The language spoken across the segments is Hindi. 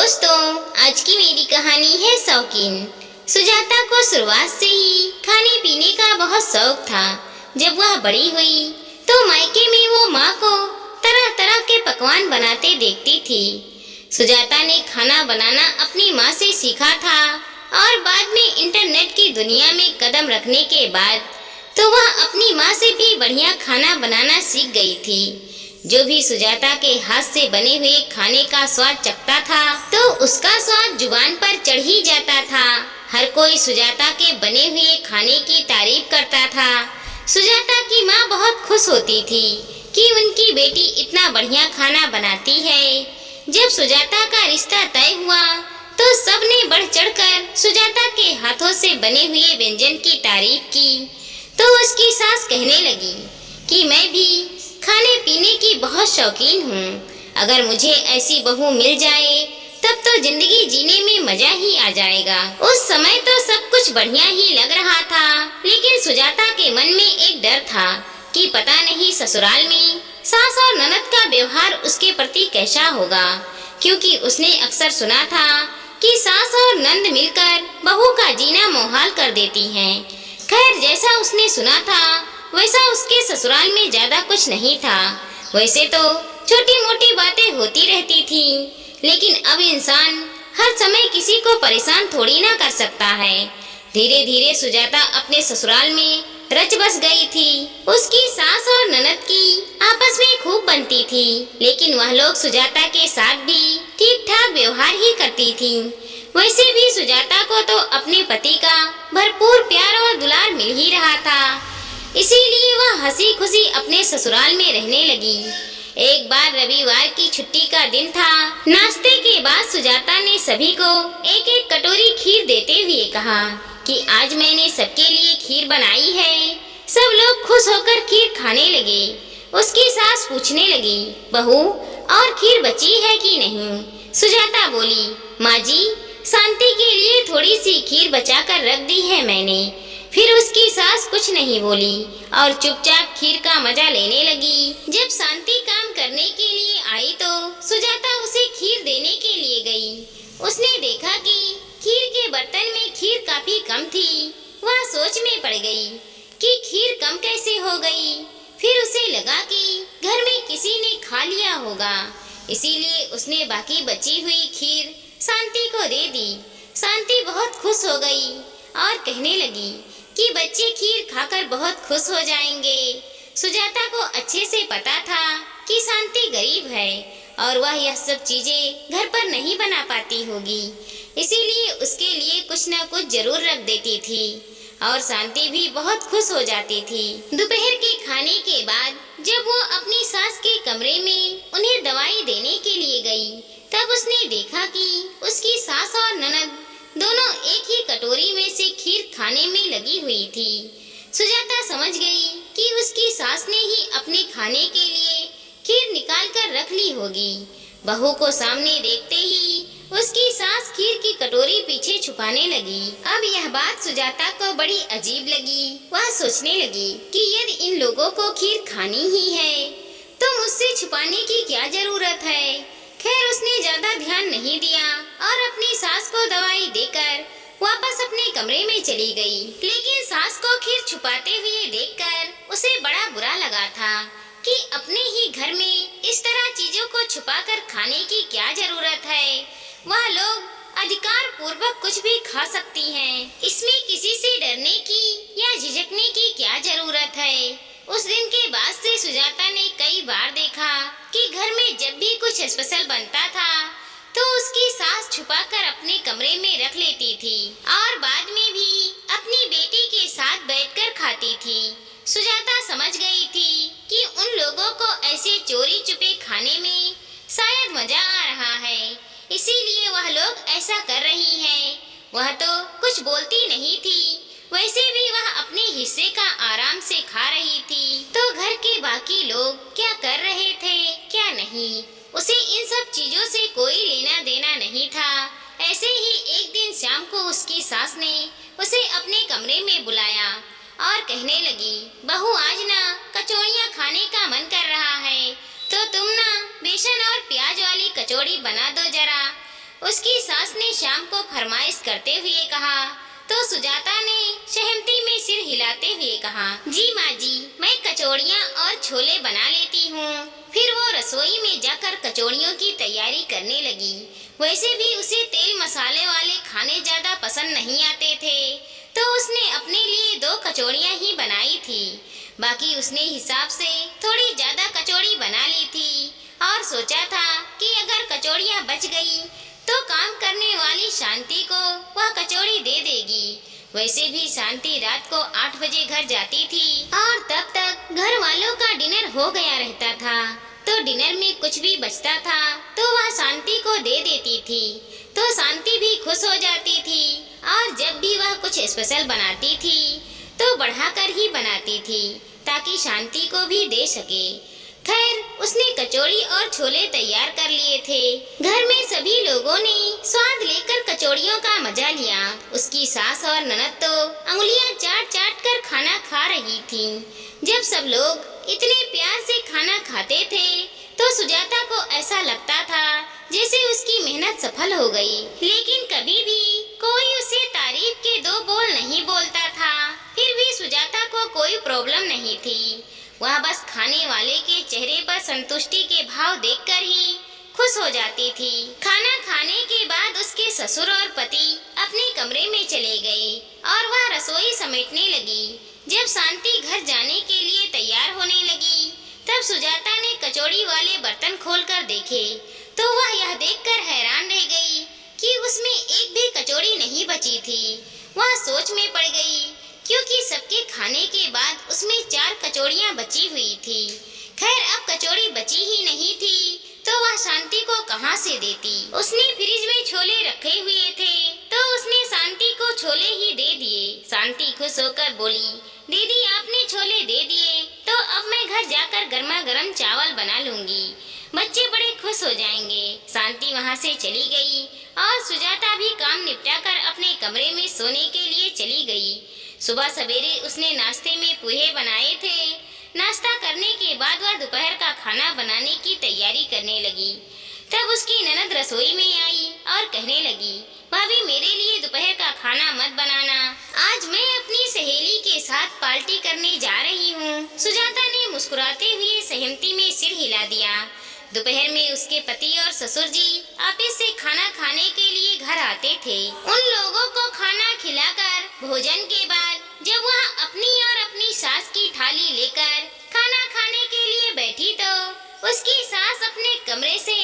दोस्तों, आज की मेरी कहानी है शौकीन। सुजाता को शुरुआत से ही खाने पीने का बहुत शौक था। जब वह बड़ी हुई तो मायके में वो माँ को तरह तरह के पकवान बनाते देखती थी। सुजाता ने खाना बनाना अपनी माँ से सीखा था और बाद में इंटरनेट की दुनिया में कदम रखने के बाद तो वह अपनी माँ से भी बढ़िया खाना बनाना सीख गई थी। जो भी सुजाता के हाथ से बने हुए खाने का स्वाद चखता था तो उसका स्वाद जुबान पर चढ़ ही जाता था। हर कोई सुजाता के बने हुए खाने की तारीफ करता था। सुजाता की माँ बहुत खुश होती थी कि उनकी बेटी इतना बढ़िया खाना बनाती है। जब सुजाता का रिश्ता तय हुआ तो सबने बढ़ चढ़कर सुजाता के हाथों से बने हुए व्यंजन की तारीफ की। तो उसकी सास कहने लगी कि मैं भी खाने पीने की बहुत शौकीन हूँ। अगर मुझे ऐसी बहू मिल जाए तब तो जिंदगी जीने में मजा ही आ जाएगा। उस समय तो सब कुछ बढ़िया ही लग रहा था, लेकिन सुजाता के मन में एक डर था कि पता नहीं ससुराल में सास और ननद का व्यवहार उसके प्रति कैसा होगा, क्योंकि उसने अक्सर सुना था कि सास और नंद मिलकर बहू का जीना मुहाल कर देती हैं। खैर, जैसा उसने सुना था वैसा उसके ससुराल में ज्यादा कुछ नहीं था। वैसे तो छोटी मोटी बातें होती रहती थी, लेकिन अब इंसान हर समय किसी को परेशान थोड़ी ना कर सकता है। धीरे धीरे सुजाता अपने ससुराल में रच बस गई थी। उसकी सास और ननद की आपस में खूब बनती थी, लेकिन वह लोग सुजाता के साथ भी ठीक ठाक व्यवहार ही करती थी। वैसे भी सुजाता को तो अपने पति का भरपूर प्यार और दुलार मिल ही रहा था, इसीलिए वह हंसी खुशी अपने ससुराल में रहने लगी। एक बार रविवार की छुट्टी का दिन था। नाश्ते के बाद सुजाता ने सभी को एक एक कटोरी खीर देते हुए कहा कि आज मैंने सबके लिए खीर बनाई है। सब लोग खुश होकर खीर खाने लगे। उसकी सास पूछने लगी, बहू और खीर बची है कि नहीं? सुजाता बोली, माँ जी, शांति के लिए थोड़ी सी खीर बचा कर रख दी है मैंने। फिर उसकी सास कुछ नहीं बोली और चुपचाप खीर का मजा लेने लगी। जब शांति काम करने के लिए आई तो सुजाता उसे खीर देने के लिए गई। उसने देखा कि खीर के बर्तन में खीर काफी कम थी। वह सोच में पड़ गई कि खीर कम कैसे हो गई। फिर उसे लगा कि घर में किसी ने खा लिया होगा, इसीलिए उसने बाकी बची हुई खीर शांति को दे दी। शांति बहुत खुश हो गई और कहने लगी कि बच्चे खीर खाकर बहुत खुश हो जाएंगे। सुजाता को अच्छे से पता था कि शांति गरीब है और वह यह सब चीजें घर पर नहीं बना पाती होगी, इसीलिए उसके लिए कुछ न कुछ जरूर रख देती थी और शांति भी बहुत खुश हो जाती थी। दोपहर के खाने के बाद जब वो अपनी सास के कमरे में उन्हें दवाई देने के लिए गई, तब उसने देखा कि उसकी सास और ननद दोनों एक ही कटोरी में से खीर खाने में लगी हुई थी। सुजाता समझ गई कि उसकी सास ने ही अपने खाने के लिए खीर निकाल कर रख ली होगी। बहू को सामने देखते ही उसकी सास खीर की कटोरी पीछे छुपाने लगी। अब यह बात सुजाता को बड़ी अजीब लगी। वह सोचने लगी कि यदि इन लोगों को खीर खानी ही है तो मुझसे छुपाने की क्या जरूरत है। खैर, उसने ज्यादा ध्यान नहीं दिया और अपनी सास को दवाई देकर वापस अपने कमरे में चली गई। लेकिन सास को खीर छुपाते हुए देखकर उसे बड़ा बुरा लगा था कि अपने ही घर में इस तरह चीजों को छुपाकर खाने की क्या जरूरत है। वह लोग अधिकार पूर्वक कुछ भी खा सकती हैं। इसमें किसी से डरने की या झिझकने की क्या जरूरत है। उस दिन के बाद से सुजाता ने कई बार देखा कि घर में जब भी कुछ स्पेशल बनता था तो उसकी सास छुपाकर अपने कमरे में रख लेती थी और बाद में भी अपनी बेटी के साथ बैठकर खाती थी। सुजाता समझ गई थी कि उन लोगों को ऐसे चोरी छुपे खाने में शायद मजा आ रहा है, इसीलिए वह लोग ऐसा कर रही हैं। वह तो कुछ बोलती नहीं थी, वैसे भी वह अपने हिस्से का आराम से खा रही थी, तो घर के बाकी लोग क्या कर रहे थे क्या नहीं, उसे इन सब चीजों से कोई लेना देना नहीं था। ऐसे ही एक दिन शाम को उसकी सास ने उसे अपने कमरे में बुलाया और कहने लगी, बहू, आज ना कचौड़ियाँ खाने का मन कर रहा है, तो तुम ना बेसन और प्याज वाली कचौड़ी बना दो जरा। उसके शाम को फरमाइश करते हुए कहा तो सुजाता ने सहमति में सिर हिलाते हुए कहा, जी माँ जी, मैं कचौड़ियाँ और छोले बना लेती हूँ। फिर वो रसोई में जाकर कचौड़ियों की तैयारी करने लगी। वैसे भी उसे तेल मसाले वाले खाने ज्यादा पसंद नहीं आते थे, तो उसने अपने लिए 2 कचौड़ियाँ ही बनाई थी। बाकी उसने हिसाब से थोड़ी ज्यादा कचौड़ी बना ली थी और सोचा था कि अगर कचौड़ियाँ बच गई तो काम करने वाली शांति को वह कचौड़ी दे देगी। वैसे भी शांति रात को 8 बजे घर जाती थी और तब तक घर वालों का डिनर हो गया रहता था, तो डिनर में कुछ भी बचता था तो वह शांति को दे देती थी, तो शांति भी खुश हो जाती थी। और जब भी वह कुछ स्पेशल बनाती थी तो बढ़ाकर ही बनाती थी ताकि शांति को भी दे सके। खैर, उसने कचौड़ी और छोले तैयार कर लिए थे। घर में सभी लोगों ने स्वाद लेकर कचौड़ियों का मजा लिया। उसकी सास और ननद तो अंगुलियां चाट चाट कर खाना खा रही थी। जब सब लोग इतने प्यार से खाना खाते थे तो सुजाता को ऐसा लगता था जैसे उसकी मेहनत सफल हो गई। लेकिन कभी भी कोई उसे तारीफ के 2 बोल नहीं बोलता था। फिर भी सुजाता को कोई प्रॉब्लम नहीं थी। वह बस खाने वाले के चेहरे पर संतुष्टि के भाव देखकर ही खुश हो जाती थी। खाना खाने के बाद उसके ससुर और पति अपने कमरे में चले गए और वह रसोई समेटने लगी। जब शांति घर जाने के लिए तैयार होने लगी तब सुजाता ने कचौड़ी वाले बर्तन खोलकर देखे तो वह यह देखकर हैरान रह गई कि उसमें एक भी कचौड़ी नहीं बची थी। वह सोच में पड़ गई क्योंकि सबके खाने के बाद उसमें 4 कचौड़ियाँ बची हुई थी। खैर, अब कचौड़ी बची ही नहीं थी तो वह शांति को कहाँ से देती। उसने फ्रिज में छोले रखे हुए थे तो उसने शांति को छोले ही दे दिए। शांति खुश होकर बोली, दीदी आपने छोले दे दिए तो अब मैं घर जाकर गर्मा गर्म चावल बना लूंगी, बच्चे बड़े खुश हो जाएंगे। शांति वहाँ से चली गई और सुजाता भी काम निपटाकर अपने कमरे में सोने के लिए चली गई। सुबह सवेरे उसने नाश्ते में पोहे बनाए थे। नाश्ता करने के बाद वह दोपहर का खाना बनाने की तैयारी करने लगी। तब उसकी ननद रसोई में आई और कहने लगी, भाभी मेरे लिए दोपहर का खाना मत बनाना, आज मैं अपनी सहेली के साथ पार्टी करने जा रही हूँ। सुजाता ने मुस्कुराते हुए सहमति में सिर हिला दिया। दोपहर में उसके पति और ससुर जी ऑफिस से खाना खाने के लिए घर आते थे। उन लोगों को खाना खिलाकर भोजन के बाद जब वह अपनी और अपनी सास की थाली लेकर खाना खाने के लिए बैठी तो उसकी सास अपने कमरे से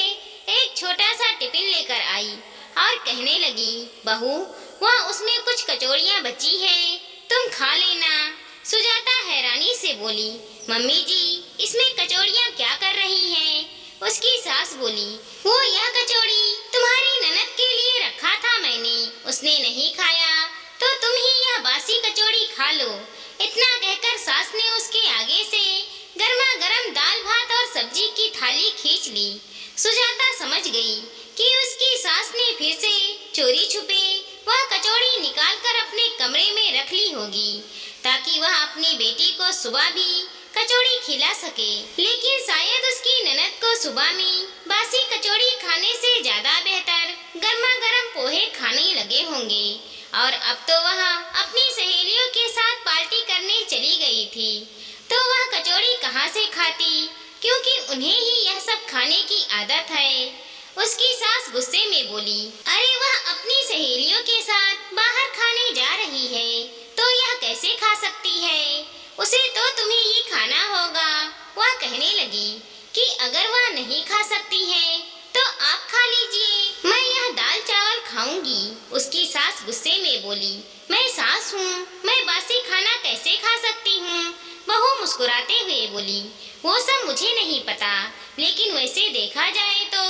एक छोटा सा टिफिन लेकर आई और कहने लगी, बहू वहाँ उसमें कुछ कचौड़ियाँ बची है, तुम खा लेना। सुजाता हैरानी से बोली, मम्मी जी इसमें कचौड़ियाँ क्या कर रही हैं? उसकी सास बोली, वो यह कचौड़ी तुम्हारी ननद के लिए रखा था मैंने, उसने नहीं खाया तो तुम ही यह बासी कचौड़ी खा लो। इतना कहकर सास ने उसके आगे से गर्मा गर्म दाल भात और सब्जी की थाली खींच ली। सुजाता समझ गई कि उसकी सास ने फिर से चोरी छुपे वह कचौड़ी निकालकर अपने कमरे में रख ली होगी ताकि वह अपनी बेटी को सुबह भी कचौड़ी खिला सके। लेकिन शायद उसकी ननद को सुबह में बासी कचौड़ी खाने से ज्यादा बेहतर गर्मा गर्म पोहे खाने लगे होंगे और अब तो वह अपनी सहेलियों के साथ पार्टी करने चली गई थी, तो वह कचौड़ी कहाँ से खाती, क्योंकि उन्हें ही यह सब खाने की आदत है। उसकी सास गुस्से में बोली, अरे वह अपनी सहेलियों के साथ बाहर खाने जा रही है तो यह कैसे खा सकती है, उसे तो तुम्हें ही खाना होगा। वह कहने लगी कि अगर वह नहीं खा सकती है तो आप खा लीजिए, मैं यह दाल चावल खाऊंगी। उसकी सास गुस्से में बोली, मैं सास हूँ, मैं बासी खाना कैसे खा सकती हूँ? बहू मुस्कुराते हुए बोली, वो सब मुझे नहीं पता, लेकिन वैसे देखा जाए तो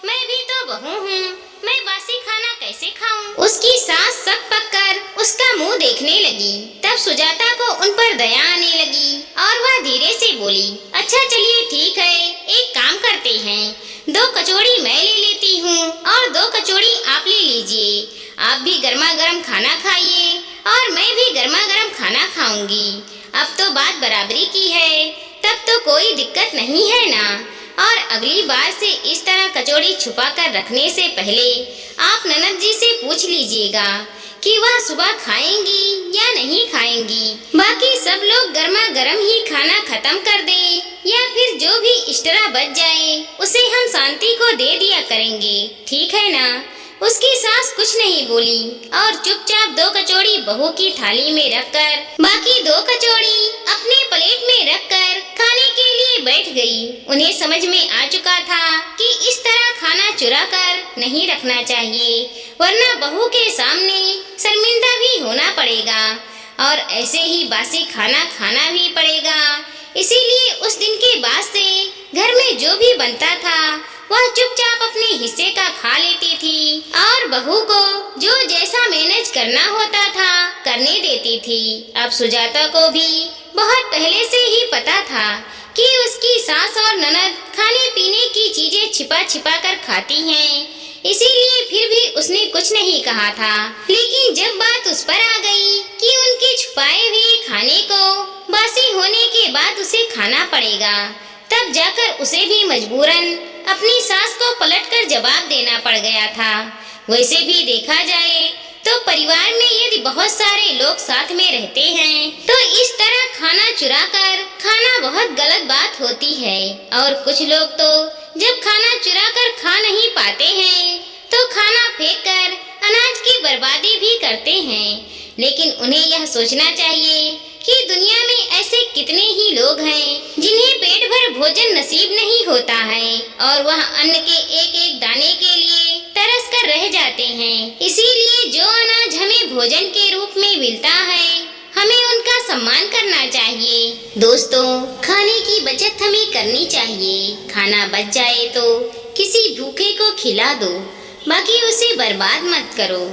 मैं भी तो बहू हूँ, मैं बासी खाना कैसे खाऊं? उसकी सास सब पककर उसका मुंह देखने लगी। तब सुजाता को उन पर दया आने लगी और वह धीरे से बोली, अच्छा चलिए ठीक है, एक काम करते हैं, 2 कचौड़ी मैं ले लेती हूँ और 2 कचौड़ी आप ले लीजिए। आप भी गर्मा गर्म खाना खाइए और मैं भी गर्मा गर्म खाना खाऊंगी। अब तो बात बराबरी की है, तब तो कोई दिक्कत नहीं है ना। और अगली बार से इस तरह कचौड़ी छुपा कर रखने से पहले आप ननद जी से पूछ लीजिएगा कि वह सुबह खाएंगी या नहीं खाएंगी। बाकी सब लोग गर्मा गर्म ही खाना खत्म कर दे या फिर जो भी एक्स्ट्रा बच जाए उसे हम शांति को दे दिया करेंगे, ठीक है ना। उसकी सास कुछ नहीं बोली और चुपचाप 2 कचौड़ी बहू की थाली में रखकर बाकी 2 कचौड़ी अपने प्लेट में रखकर खाने के लिए बैठ गई। उन्हें समझ में आ चुका था कि इस तरह खाना चुरा कर नहीं रखना चाहिए, वरना बहू के सामने शर्मिंदा भी होना पड़ेगा और ऐसे ही बासी खाना खाना भी पड़ेगा। इसीलिए उस दिन के बाद से घर में जो भी बनता था वह चुपचाप अपने हिस्से का खा लेती थी और बहू को जो जैसा मैनेज करना होता था करने देती थी। अब सुजाता को भी बहुत पहले से ही पता था कि उसकी सास और ननद खाने पीने की चीजें छिपा छिपा कर खाती हैं, इसीलिए फिर भी उसने कुछ नहीं कहा था। लेकिन जब बात उस पर आ गई कि उनके छुपाए हुए खाने को बासी होने के बाद उसे खाना पड़ेगा, तब जाकर उसे भी मजबूरन अपनी सास को पलटकर जवाब देना पड़ गया था। वैसे भी देखा जाए तो परिवार में यदि बहुत सारे लोग साथ में रहते हैं तो इस तरह खाना चुराकर खाना बहुत गलत बात होती है। और कुछ लोग तो जब खाना चुराकर खा नहीं पाते हैं तो खाना फेंककर अनाज की बर्बादी भी करते हैं। लेकिन उन्हें यह सोचना चाहिए कि दुनिया में ऐसे कितने ही लोग हैं जिन्हें पेट भर भोजन नसीब नहीं होता है और वह अन्न के एक एक दाने के लिए तरस कर रह जाते हैं। इसीलिए जो अनाज हमें भोजन के रूप में मिलता है हमें उनका सम्मान करना चाहिए। दोस्तों, खाने की बचत हमें करनी चाहिए। खाना बच जाए तो किसी भूखे को खिला दो, बाकी उसे बर्बाद मत करो।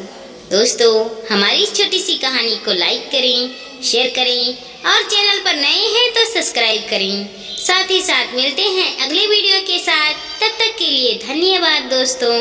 दोस्तों, हमारी इस छोटी सी कहानी को लाइक करें, शेयर करें और चैनल पर नए हैं तो सब्सक्राइब करें। साथ ही साथ मिलते हैं अगले वीडियो के साथ। तब तक के लिए धन्यवाद दोस्तों।